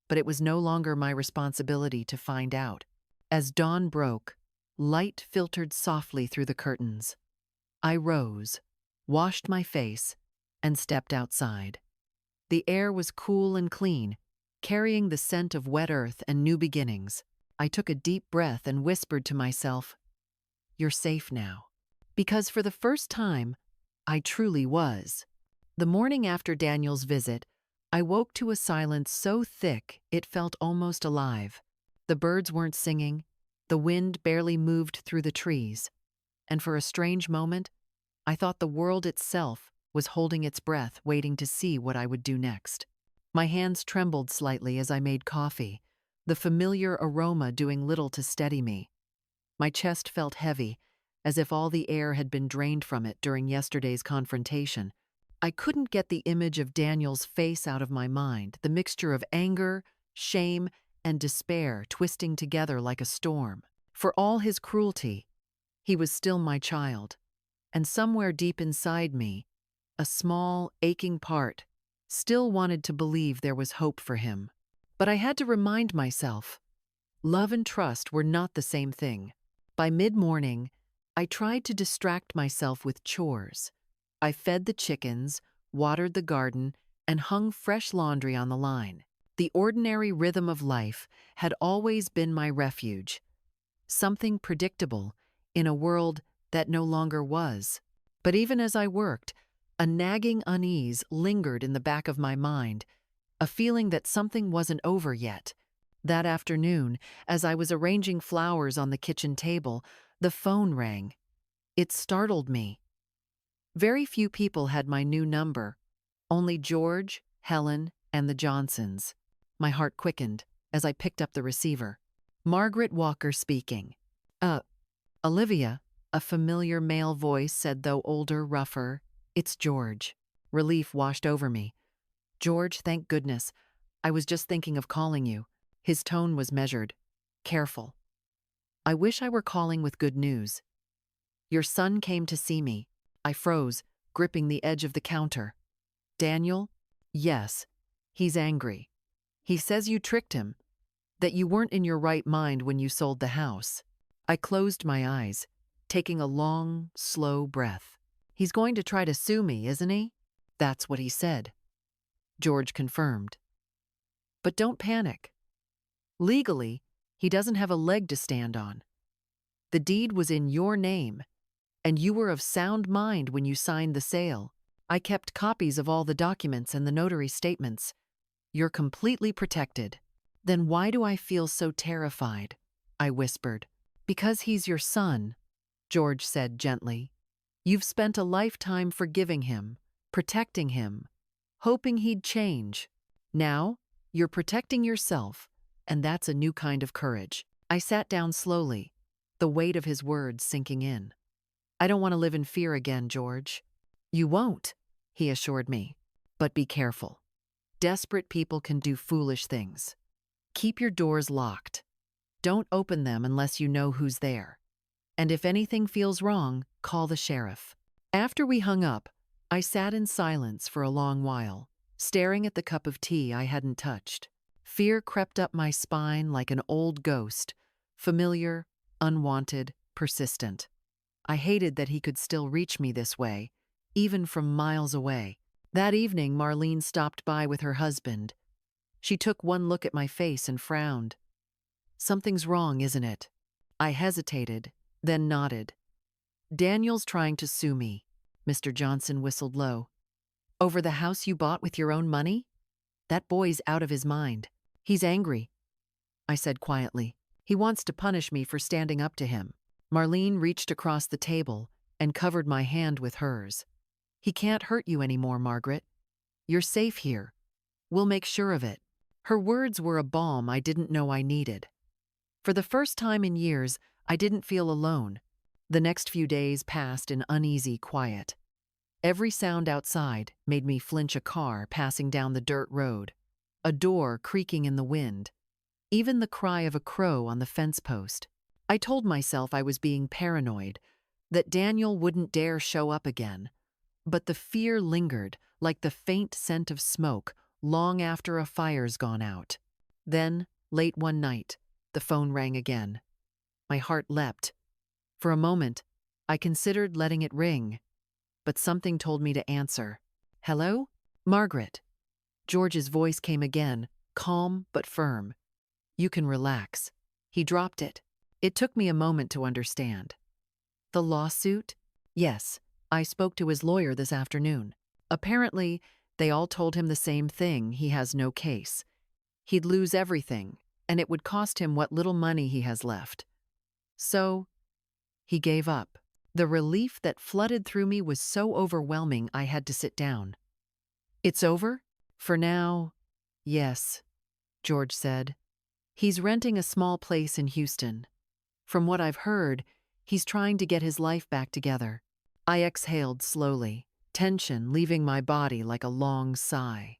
But it was no longer my responsibility to find out. As dawn broke, light filtered softly through the curtains. I rose, washed my face, and stepped outside. The air was cool and clean, carrying the scent of wet earth and new beginnings. I took a deep breath and whispered to myself, "You're safe now." Because for the first time, I truly was. The morning after Daniel's visit, I woke to a silence so thick it felt almost alive. The birds weren't singing, the wind barely moved through the trees, and for a strange moment, I thought the world itself was holding its breath, waiting to see what I would do next. My hands trembled slightly as I made coffee, the familiar aroma doing little to steady me. My chest felt heavy, as if all the air had been drained from it during yesterday's confrontation. I couldn't get the image of Daniel's face out of my mind, the mixture of anger, shame, and despair twisting together like a storm. For all his cruelty, he was still my child, and somewhere deep inside me, a small, aching part still wanted to believe there was hope for him. But I had to remind myself, love and trust were not the same thing. By mid-morning, I tried to distract myself with chores. I fed the chickens, watered the garden, and hung fresh laundry on the line. The ordinary rhythm of life had always been my refuge, something predictable in a world that no longer was. But even as I worked, a nagging unease lingered in the back of my mind, a feeling that something wasn't over yet. That afternoon, as I was arranging flowers on the kitchen table, the phone rang. It startled me. Very few people had my new number, only George, Helen, and the Johnsons. My heart quickened as I picked up the receiver. Margaret Walker speaking. Olivia," a familiar male voice said, though older, rougher. "It's George." Relief washed over me. "George, thank goodness. I was just thinking of calling you." His tone was measured, careful. "I wish I were calling with good news. Your son came to see me." I froze, gripping the edge of the counter. "Daniel?" "Yes. He's angry. He says you tricked him, that you weren't in your right mind when you sold the house." I closed my eyes, taking a long, slow breath. "He's going to try to sue me, isn't he?" "That's what he said," George confirmed. "But don't panic. Legally, he doesn't have a leg to stand on. The deed was in your name, and you were of sound mind when you signed the sale. I kept copies of all the documents and the notary statements. You're completely protected." Then why do I feel so terrified? I whispered. Because he's your son, George said gently. You've spent a lifetime forgiving him, protecting him, hoping he'd change. Now, you're protecting yourself, and that's a new kind of courage. I sat down slowly, the weight of his words sinking in. I don't want to live in fear again, George. You won't, he assured me. But be careful. Desperate people can do foolish things. Keep your doors locked. Don't open them unless you know who's there. And if anything feels wrong, call the sheriff. After we hung up, I sat in silence for a long while, staring at the cup of tea I hadn't touched. Fear crept up my spine like an old ghost, familiar, unwanted, persistent. I hated that he could still reach me this way, even from miles away. That evening, Marlene stopped by with her husband. She took one look at my face and frowned. Something's wrong, isn't it? I hesitated, then nodded. Daniel's trying to sue me, Mr. Johnson whistled low. Over the house you bought with your own money? That boy's out of his mind. He's angry, I said quietly. He wants to punish me for standing up to him. Marlene reached across the table and covered my hand with hers. He can't hurt you anymore, Margaret. You're safe here. We'll make sure of it. Her words were a balm I didn't know I needed. For the first time in years, I didn't feel alone. The next few days passed in uneasy quiet. Every sound outside made me flinch a car passing down the dirt road, a door creaking in the wind, even the cry of a crow on the fence post. I told myself I was being paranoid, that Daniel wouldn't dare show up again. But the fear lingered like the faint scent of smoke long after a fire's gone out. Then, late one night, the phone rang again. My heart leapt. For a moment, I considered letting it ring, but something told me to answer. Hello? Margaret. George's voice came again, calm but firm. You can relax. He dropped it. It took me a moment to understand. The lawsuit? Yes, I spoke to his lawyer this afternoon. Apparently, they all told him the same thing: he has no case. He'd lose everything, and it would cost him what little money he has left. So, he gave up. The relief that flooded through me was so overwhelming I had to sit down. It's over? For now, yes, George said. He's renting a small place in Houston. From what I've heard, he's trying to get his life back together. I exhaled slowly, tension leaving my body like a long sigh.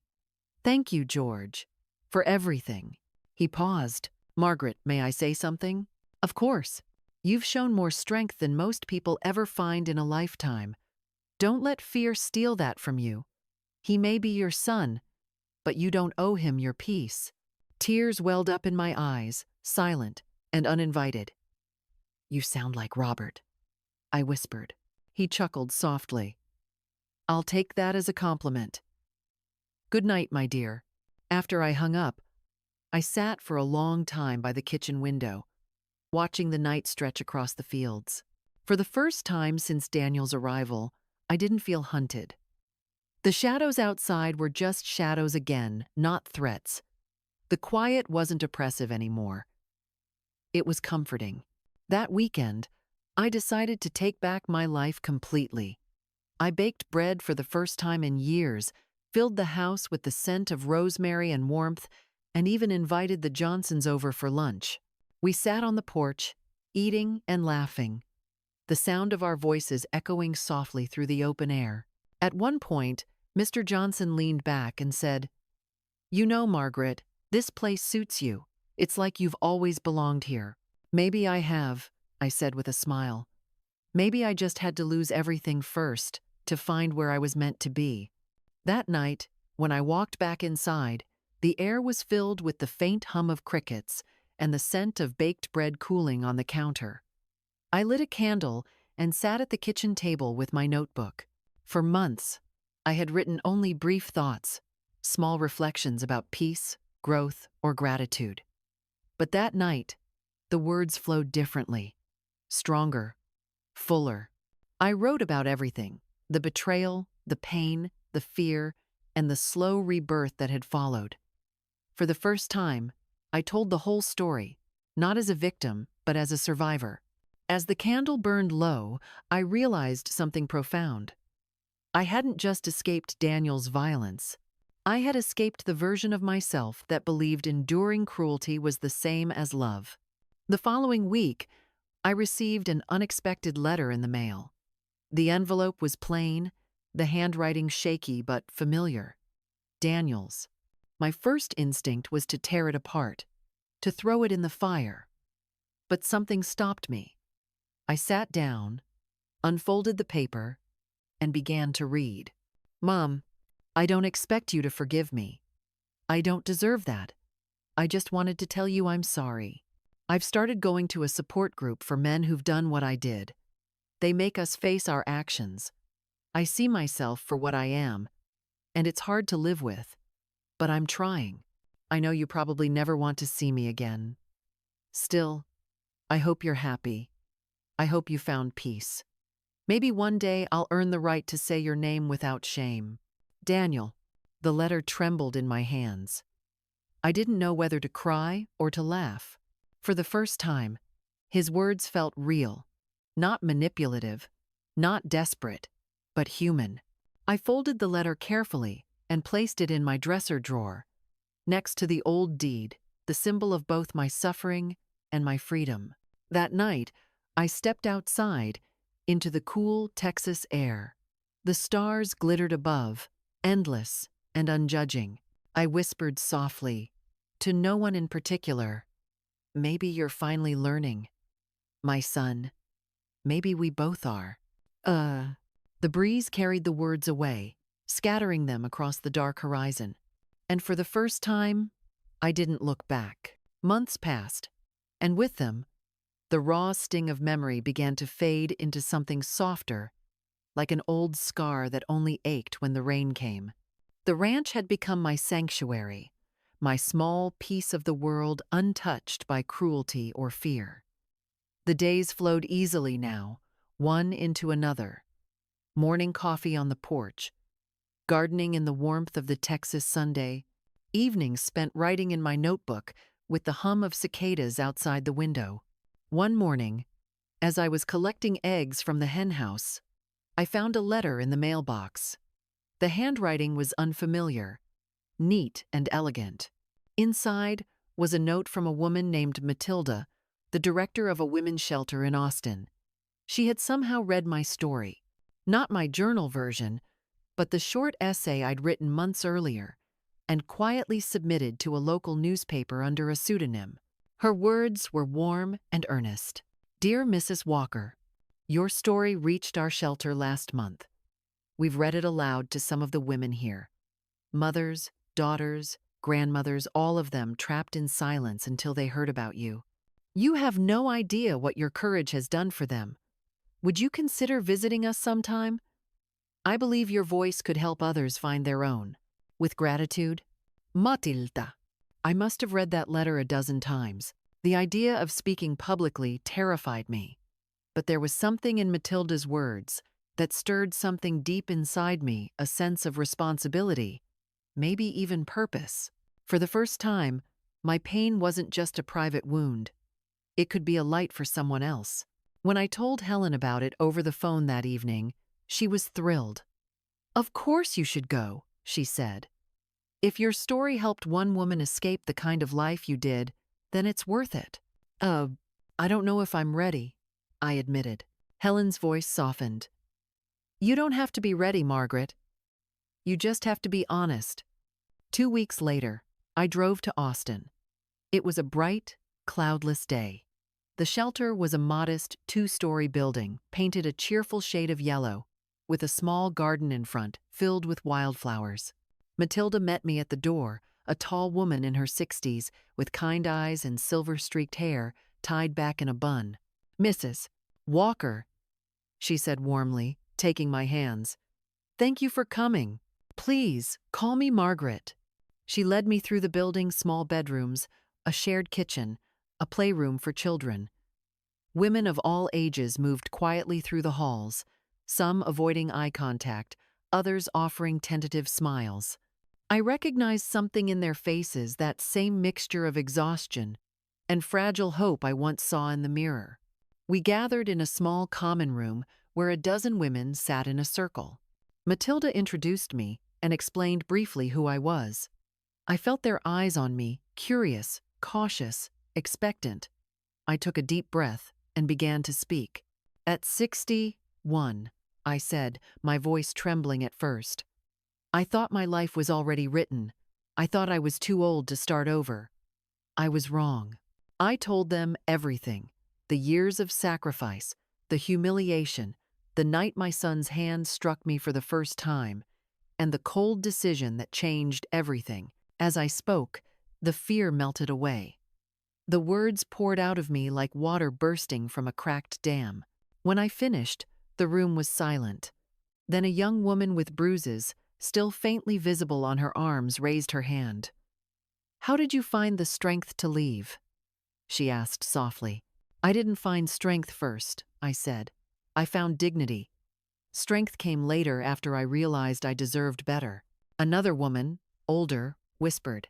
Thank you, George, for everything. He paused. Margaret, may I say something? Of course. You've shown more strength than most people ever find in a lifetime. Don't let fear steal that from you. He may be your son, but you don't owe him your peace. Tears welled up in my eyes, silent and uninvited. You sound like Robert, I whispered. He chuckled softly. I'll take that as a compliment. Good night, my dear. After I hung up, I sat for a long time by the kitchen window, watching the night stretch across the fields. For the first time since Daniel's arrival, I didn't feel hunted. The shadows outside were just shadows again, not threats. The quiet wasn't oppressive anymore. It was comforting. That weekend, I decided to take back my life completely. I baked bread for the first time in years, filled the house with the scent of rosemary and warmth, and even invited the Johnsons over for lunch. We sat on the porch, eating and laughing, the sound of our voices echoing softly through the open air. At one point, Mr. Johnson leaned back and said, You know, Margaret, this place suits you. It's like you've always belonged here. Maybe I have, I said with a smile. Maybe I just had to lose everything first to find where I was meant to be. That night, when I walked back inside, the air was filled with the faint hum of crickets and the scent of baked bread cooling on the counter. I lit a candle and sat at the kitchen table with my notebook. For months, I had written only brief thoughts, small reflections about peace, growth, or gratitude. But that night, the words flowed differently, stronger, fuller. I wrote about everything: the betrayal, the pain, the fear, and the slow rebirth that had followed. For the first time, I told the whole story, not as a victim, but as a survivor. As the candle burned low, I realized something profound. I hadn't just escaped Daniel's violence. I had escaped the version of myself that believed enduring cruelty was the same as love. The following week, I received an unexpected letter in the mail. The envelope was plain, the handwriting shaky but familiar. Daniel's. My first instinct was to tear it apart, to throw it in the fire. But something stopped me. I sat down, unfolded the paper, and began to read. Mom, I don't expect you to forgive me. I don't deserve that. I just wanted to tell you I'm sorry. I've started going to a support group for men who've done what I did. They make us face our actions. I see myself for what I am, and it's hard to live with. But I'm trying. I know you probably never want to see me again. Still, I hope you're happy. I hope you found peace. Maybe one day I'll earn the right to say your name without shame. Daniel. The letter trembled in my hands. I didn't know whether to cry or to laugh. For the first time, his words felt real, not manipulative, not desperate, but human. I folded the letter carefully and placed it in my dresser drawer, next to the old deed, the symbol of both my suffering and my freedom. That night, I stepped outside into the cool Texas air. The stars glittered above, endless and unjudging. I whispered softly, to no one in particular, maybe you're finally learning. My son, maybe we both are. The breeze carried the words away, scattering them across the dark horizon. And for the first time, I didn't look back. Months passed, and with them, the raw sting of memory began to fade into something softer, like an old scar that only ached when the rain came. The ranch had become my sanctuary, my small piece of the world untouched by cruelty or fear. The days flowed easily now, one into another. Morning coffee on the porch, gardening in the warmth of the Texas Sunday, evenings spent writing in my notebook with the hum of cicadas outside the window. One morning, as I was collecting eggs from the henhouse, I found a letter in the mailbox. The handwriting was unfamiliar, neat and elegant. Inside was a note from a woman named Matilda, the director of a women's shelter in Austin. She had somehow read my story, not my journal version, but the short essay I'd written months earlier, and quietly submitted to a local newspaper under a pseudonym. Her words were warm and earnest. Dear Mrs. Walker, your story reached our shelter last month. We've read it aloud to some of the women here. Mothers, daughters, grandmothers, all of them trapped in silence until they heard about you. You have no idea what your courage has done for them. Would you consider visiting us sometime? I believe your voice could help others find their own. With gratitude, Matilda. I must have read that letter a dozen times. The idea of speaking publicly terrified me. But there was something in Matilda's words that stirred something deep inside me, a sense of responsibility, maybe even purpose. For the first time, my pain wasn't just a private wound. It could be a light for someone else. When I told Helen about it over the phone that evening, she was thrilled. Of course you should go, she said. If your story helped one woman escape the kind of life you did, then it's worth it. I don't know if I'm ready, I admitted. Helen's voice softened. You don't have to be ready, Margaret. You just have to be honest. 2 weeks later, I drove to Austin. It was a bright, cloudless day. The shelter was a modest 2-story building, painted a cheerful shade of yellow, with a small garden in front, filled with wildflowers. Matilda met me at the door, a tall woman in her 60s, with kind eyes and silver-streaked hair tied back in a bun. Mrs. Walker, she said warmly, taking my hands. Thank you for coming. Please, call me Margaret. She led me through the building's small bedrooms, a shared kitchen, a playroom for children. Women of all ages moved quietly through the halls, some avoiding eye contact, others offering tentative smiles. I recognized something in their faces, that same mixture of exhaustion and fragile hope I once saw in the mirror. We gathered in a small common room where a dozen women sat in a circle. Matilda introduced me and explained briefly who I was. I felt their eyes on me, curious, cautious, expectant. I took a deep breath and began to speak. At 61, I said, my voice trembling at first. I thought my life was already written. I thought I was too old to start over. I was wrong. I told them everything. The years of sacrifice, the humiliation, the night my son's hand struck me for the first time, and the cold decision that changed everything. As I spoke, the fear melted away. The words poured out of me like water bursting from a cracked dam. When I finished, the room was silent. Then a young woman with bruises, still faintly visible on her arms, raised her hand. "How did you find the strength to leave?" she asked softly. "I didn't find strength first," I said. "I found dignity. Strength came later, after I realized I deserved better." Another woman, older, whispered,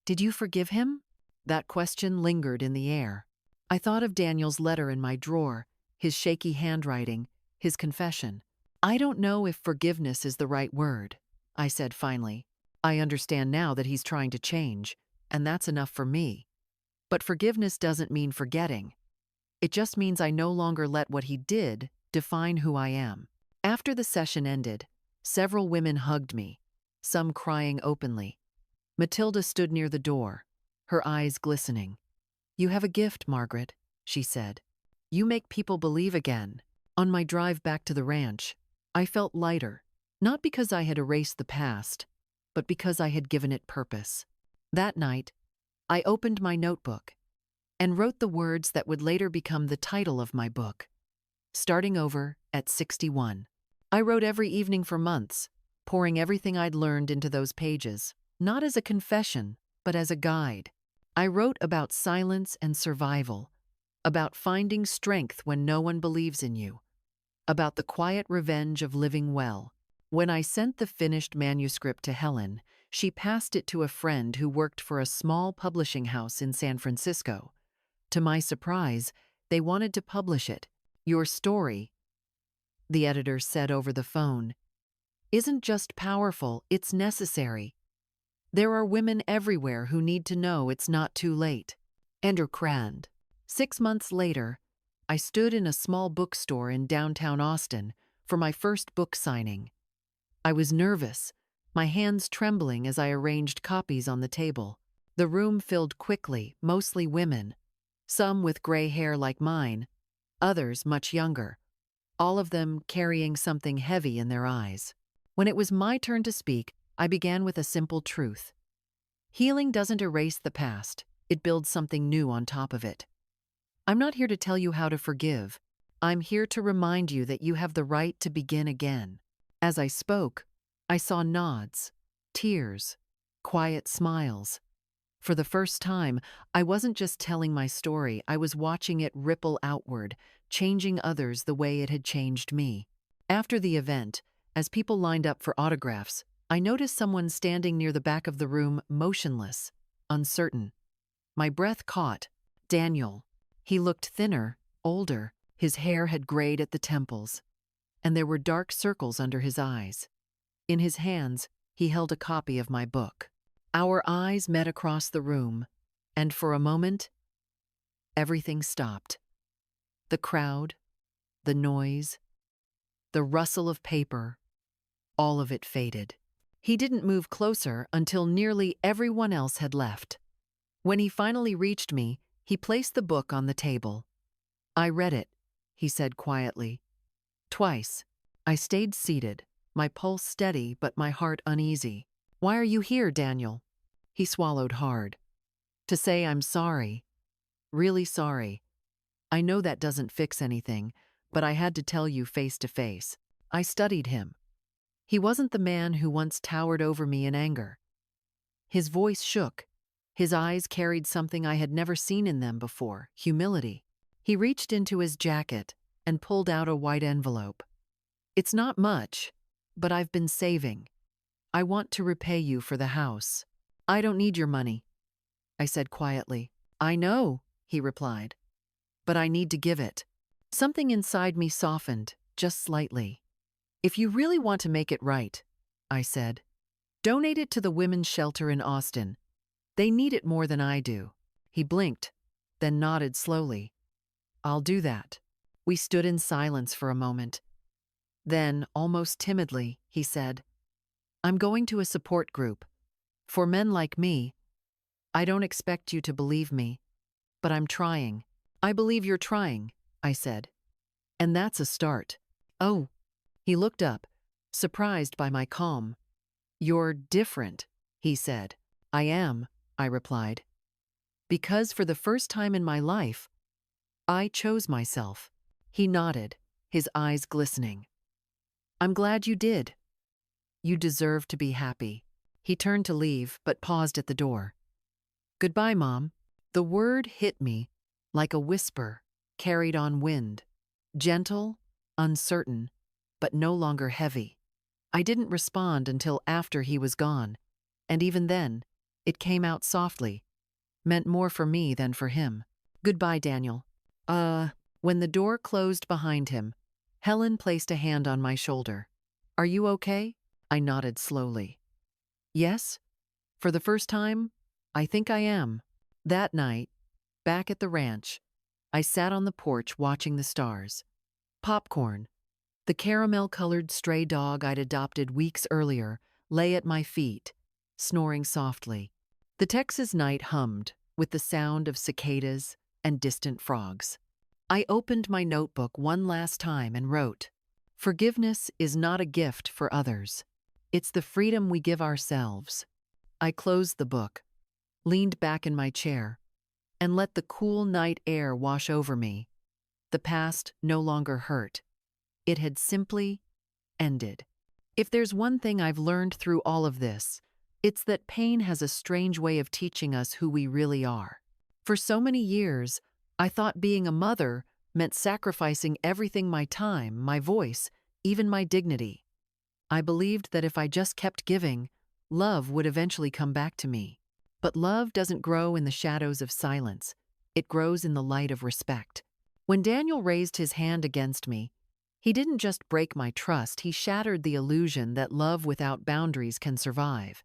"Did you forgive him?" That question lingered in the air. I thought of Daniel's letter in my drawer, his shaky handwriting, his confession. "I don't know if forgiveness is the right word," I said finally. "I understand now that he's trying to change, and that's enough for me. But forgiveness doesn't mean forgetting. It just means I no longer let what he did define who I am." After the session ended, several women hugged me, some crying openly. Matilda stood near the door, her eyes glistening. "You have a gift, Margaret," she said. "You make people believe again." On my drive back to the ranch, I felt lighter, not because I had erased the past, but because I had given it purpose. That night, I opened my notebook and wrote the words that would later become the title of my book, Starting Over at 61. I wrote every evening for months, pouring everything I'd learned into those pages, not as a confession, but as a guide. I wrote about silence and survival, about finding strength when no one believes in you, about the quiet revenge of living well. When I sent the finished manuscript to Helen, she passed it to a friend who worked for a small publishing house in San Francisco. To my surprise, they wanted to publish it. "Your story," the editor said over the phone, "isn't just powerful, it's necessary. There are women everywhere who need to know it's not too late." Andrew Crand. 6 months later, I stood in a small bookstore in downtown Austin for my first book signing. I was nervous, my hands trembling as I arranged copies on the table. The room filled quickly, mostly women, some with gray hair like mine, others much younger, all of them carrying something heavy in their eyes. When it was my turn to speak, I began with a simple truth. Healing doesn't erase the past, it builds something new on top of it. I'm not here to tell you how to forgive. I'm here to remind you that you have the right to begin again. As I spoke, I saw nods, tears, quiet smiles. For the first time, I wasn't just telling my story, I was watching it ripple outward, changing others the way it had changed me. After the event, as people lined up for autographs, I noticed someone standing near the back of the room, motionless, uncertain. My breath caught. Daniel. He looked thinner, older, his hair had grayed at the temples, and there were dark circles under his eyes. In his hands, he held a copy of my book. Our eyes met across the room, and for a moment, everything stopped. The crowd, the noise, the rustle of paper, all of it faded. He didn't move closer until nearly everyone else had left. When he finally reached me, he placed the book on the table. "I read it," he said quietly. "Twice." I stayed seated, my pulse steady but my heart uneasy. "Why are you here, Daniel?" He swallowed hard. "To say I'm sorry. Really sorry. I know that doesn't fix anything, but I had to tell you face to face." I studied him. He wasn't the man who once towered over me in anger. His voice shook. His eyes carried something I had never seen in them before, humility. He reached into his jacket and pulled out a white envelope. "It's not much, but I've been saving. I want to repay you for the house. I don't need your money, I said quietly. I know, he replied, but I need to give it. Something inside me softened, just slightly. If you really want to make it right, I said, donate it to the women's shelter in Austin. They need it more than I do. He blinked, then nodded slowly. I'll do that. We stood in silence for a moment. Then, almost timidly, he said, I'm going to a support group. For men like me. I don't expect you to believe me, but I'm trying. I believe you're trying, I said. And that's a start. Oh, he looked up, surprised by my calm. You're different, he said. I am, I replied. Because for the first time in my life, I chose myself. He nodded, his eyes glistening. I'm glad you did. You deserve to be happy. He turned to leave, but paused at the door. Goodbye, Mom. The word hit me like a whisper carried on wind. Gentle, uncertain, but no longer heavy. I didn't respond until after he was gone, and even then, it came out softly, meant more for me than for him. Goodbye, Daniel. When the door closed behind him, Helen placed a hand on my shoulder. Are you okay? I nodded slowly. Yes? For the first time, I think I am. That night, back at the ranch, I sat on the porch watching the stars. Popcorn, the caramel-colored stray dog I'd adopted weeks earlier, lay at my feet, snoring softly. The Texas night hummed with the sound of cicadas and distant frogs. I opened my notebook one last time and wrote, Forgiveness is not a gift for others. It's the freedom we give ourselves. I closed the book, leaned back in my chair, and let the cool night air wash over me. The past no longer hurt. It had simply ended. If there's one thing I've learned through all of this, it's that pain has a strange way of teaching us who we really are. For so many years, I thought being a mother meant sacrificing everything: my time, my voice, even my dignity. I believed that if I just kept giving, love would eventually come back to me. But love doesn't grow in the shadows of silence. It grows in the light of respect. When Daniel raised his hand against me, he didn't just break my trust, he shattered the illusion that love without boundaries can survive.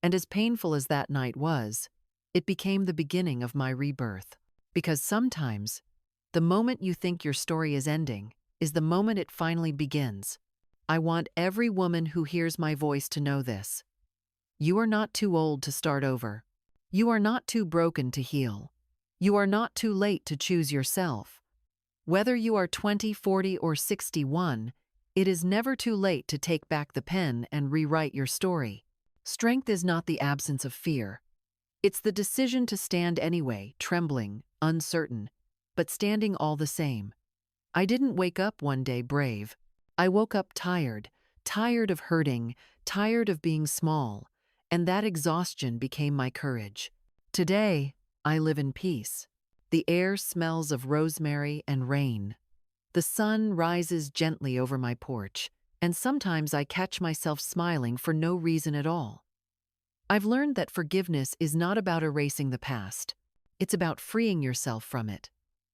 And as painful as that night was, it became the beginning of my rebirth. Because sometimes, the moment you think your story is ending is the moment it finally begins. I want every woman who hears my voice to know this. You are not too old to start over. You are not too broken to heal. You are not too late to choose yourself. Whether you are 20, 40, or 61, it is never too late to take back the pen and rewrite your story. Strength is not the absence of fear. It's the decision to stand anyway, trembling, uncertain, but standing all the same. I didn't wake up one day brave. I woke up tired, tired of hurting, tired of being small, and that exhaustion became my courage. Today, I live in peace. The air smells of rosemary and rain. The sun rises gently over my porch, and sometimes I catch myself smiling for no reason at all. I've learned that forgiveness is not about erasing the past. It's about freeing yourself from it,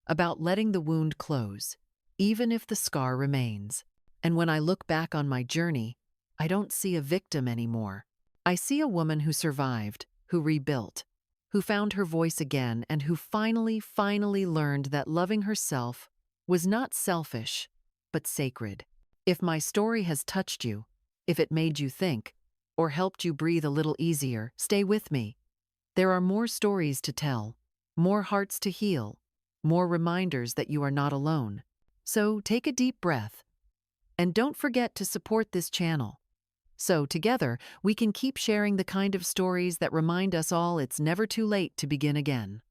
about letting the wound close, even if the scar remains. And when I look back on my journey, I don't see a victim anymore. I see a woman who survived, who rebuilt, who found her voice again, and who finally learned that loving herself was not selfish, but sacred. If my story has touched you, if it made you think, or helped you breathe a little easier, stay with me. There are more stories to tell, more hearts to heal, more reminders that you are not alone. So take a deep breath, and don't forget to support this channel. So together, we can keep sharing the kind of stories that remind us all it's never too late to begin again.